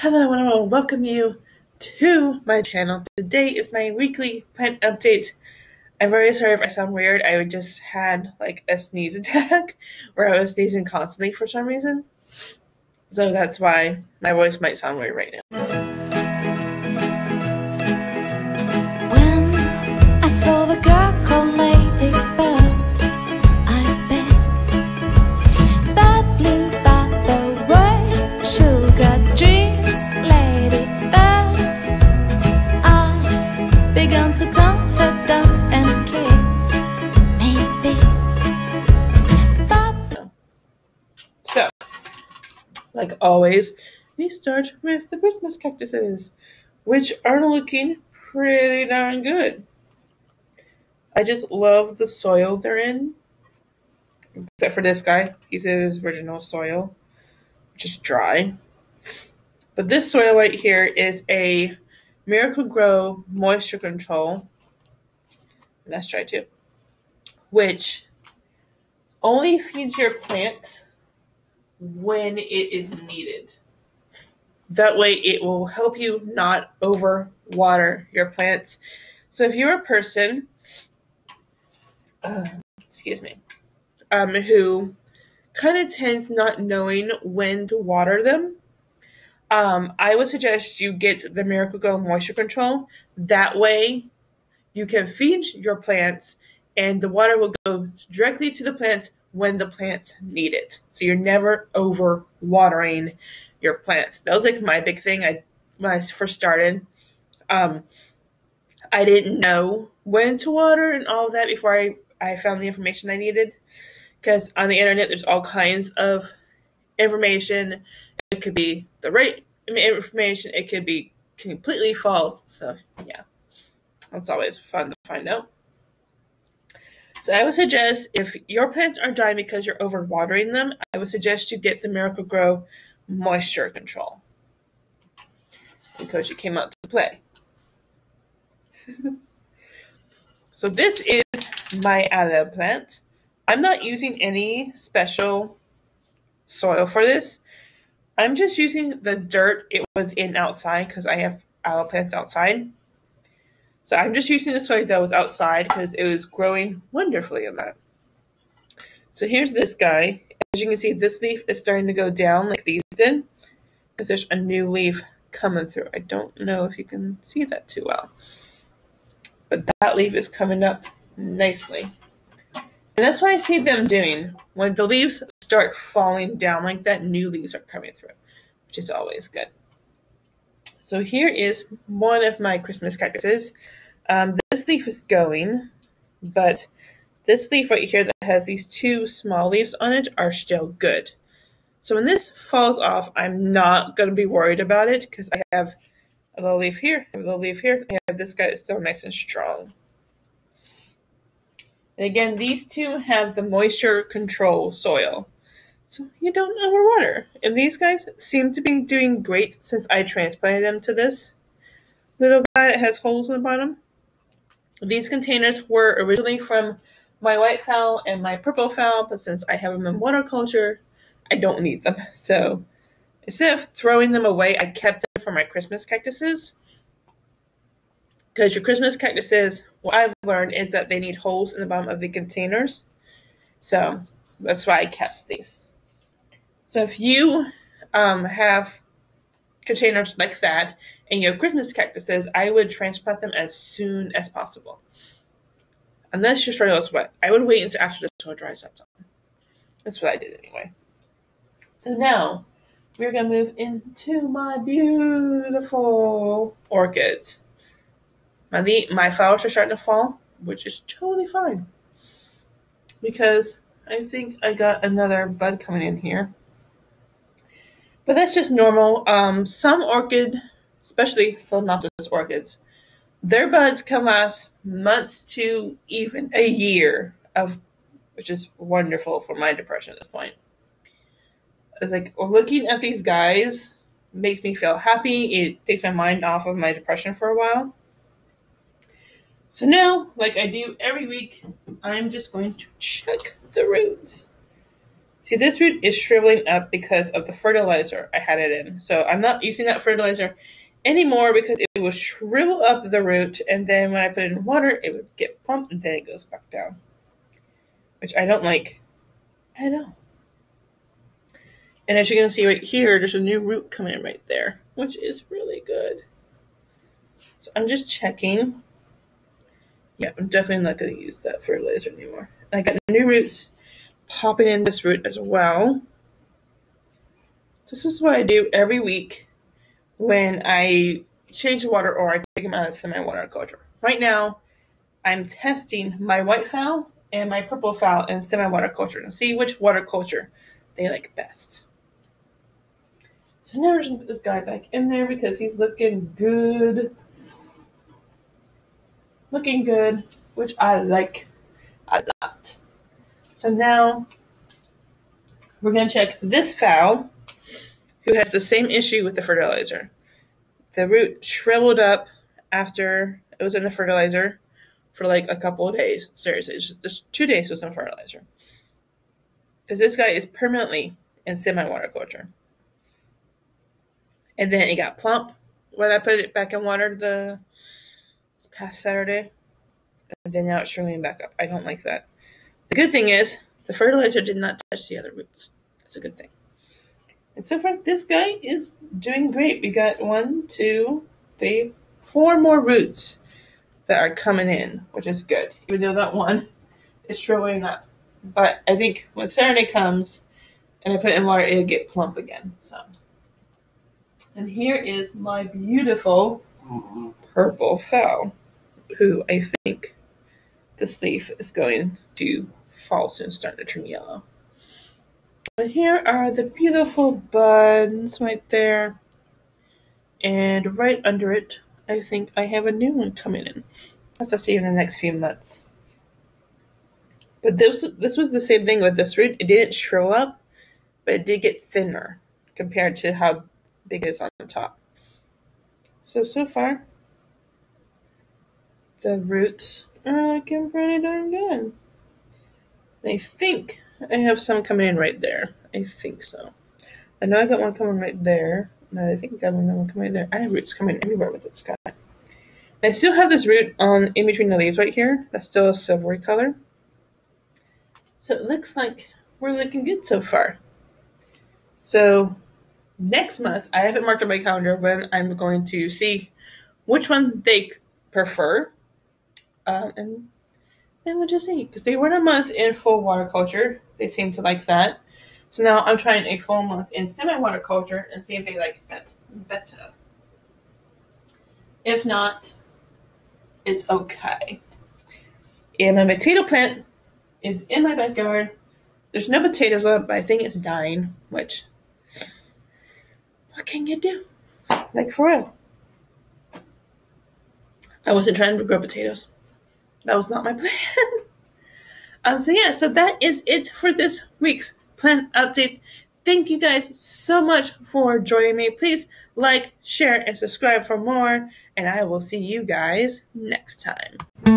Hello and I want to welcome you to my channel. Today is my weekly plant update. I'm very sorry if I sound weird. I just had like a sneeze attack where I was sneezing constantly for some reason. So that's why my voice might sound weird right now. When I saw the girl called Ladybug, I bet, babbling bubble words, sugar dreams, Ladybug. I began to count her dots and kiss, maybe. So, like always, we start with the Christmas cactuses, which are looking pretty darn good. I just love the soil they're in, except for this guy. He's in his original soil, which is dry. But this soil right here is a Miracle Grow moisture control. Let's try to, which only feeds your plant when it is needed. That way it will help you not over water your plants. So if you're a person, who kind of tends not knowing when to water them, I would suggest you get the Miracle Grow moisture control. That way you can feed your plants and the water will go directly to the plants when the plants need it. So you're never over watering your plants. That was like my big thing. When I first started, I didn't know when to water and all of that before I found the information I needed. Because on the internet, there's all kinds of information. It could be the right information. It could be completely false. So yeah, that's always fun to find out. So I would suggest if your plants are dying because you're overwatering them, I would suggest you get the Miracle Grow moisture control, because it came out to play. So this is my aloe plant. I'm not using any special soil for this. I'm just using the dirt it was in outside because I have aloe plants outside. So I'm just using the soil that was outside because it was growing wonderfully in that. So here's this guy. As you can see, this leaf is starting to go down like these did, because there's a new leaf coming through. I don't know if you can see that too well, but that leaf is coming up nicely. And that's what I see them doing. When the leaves start falling down like that, new leaves are coming through, which is always good. So here is one of my Christmas cactuses. This leaf is going, but this leaf right here that has these two small leaves on it are still good. So when this falls off, I'm not going to be worried about it because I have a little leaf here, a little leaf here. I have this guy that's still nice and strong. And again, these two have the moisture control soil, so you don't overwater. And these guys seem to be doing great since I transplanted them to this little guy that has holes in the bottom. These containers were originally from my white phal and my purple phal, but since I have them in waterculture, I don't need them. So instead of throwing them away, I kept them for my Christmas cactuses. Because your Christmas cactuses, what I've learned is that they need holes in the bottom of the containers. So that's why I kept these. So if you have containers like that and you have Christmas cactuses, I would transplant them as soon as possible. Unless your soil is wet. I would wait until after the soil dries up. That's what I did anyway. So now we're going to move into my beautiful orchids. My flowers are starting to fall, which is totally fine, because I think I got another bud coming in here. But that's just normal. Some orchid, especially Phalaenopsis orchids, their buds can last months to even a year, which is wonderful for my depression at this point. It's like looking at these guys makes me feel happy. It takes my mind off of my depression for a while. So now, like I do every week, I'm just going to check the roots. See, this root is shriveling up because of the fertilizer I had it in. So I'm not using that fertilizer anymore because it will shrivel up the root, and then when I put it in water, it would get plump, and then it goes back down, which I don't like. I know. And as you can see right here, there's a new root coming in right there, which is really good. So I'm just checking. Yeah, I'm definitely not going to use that fertilizer anymore. I got new roots popping in this root as well. This is what I do every week when I change the water or I take them out of semi-water culture. Right now, I'm testing my white phal and my purple phal in semi-water culture and see which water culture they like best. So now we're just going to put this guy back in there because he's looking good. Looking good, which I like a lot. So now we're going to check this phal, who has the same issue with the fertilizer. The root shriveled up after it was in the fertilizer for like a couple of days. Seriously, it's just 2 days with some fertilizer. Because this guy is permanently in semi-water culture. And then it got plump when I put it back in water this past Saturday. And then now it's shriveling back up. I don't like that. The good thing is the fertilizer did not touch the other roots. That's a good thing. And so far, this guy is doing great. We got 1, 2, 3, 4 more roots that are coming in, which is good. Even though that one is shriveling up. But I think when Saturday comes and I put it in water, it'll get plump again. So, and here is my beautiful purple phal, who I think this leaf is going to fall soon, starting to turn yellow. But here are the beautiful buds right there. And right under it, I think I have a new one coming in. I'll have to see in the next few months. But this was the same thing with this root. It didn't shrivel up, but it did get thinner compared to how big it is on the top. So far, the roots are looking pretty darn good. I think I have some coming in right there. I think so. I know I got one coming right there. No, I think I got one coming right there. I have roots coming everywhere with this guy. I still have this root on in between the leaves right here. That's still a silvery color. So it looks like we're looking good so far. So next month, I have it marked on my calendar when I'm going to see which one they prefer. And then we'll just see. Because they were a month in full water culture. They seem to like that. So now I'm trying a full month in semi-water culture and see if they like that better. If not, it's okay. And my potato plant is in my backyard. There's no potatoes up, but I think it's dying, which, what can you do? Like, for real. I wasn't trying to grow potatoes. That was not my plan. So that is it for this week's plant update. Thank you guys so much for joining me. Please like, share, and subscribe for more, and I will see you guys next time.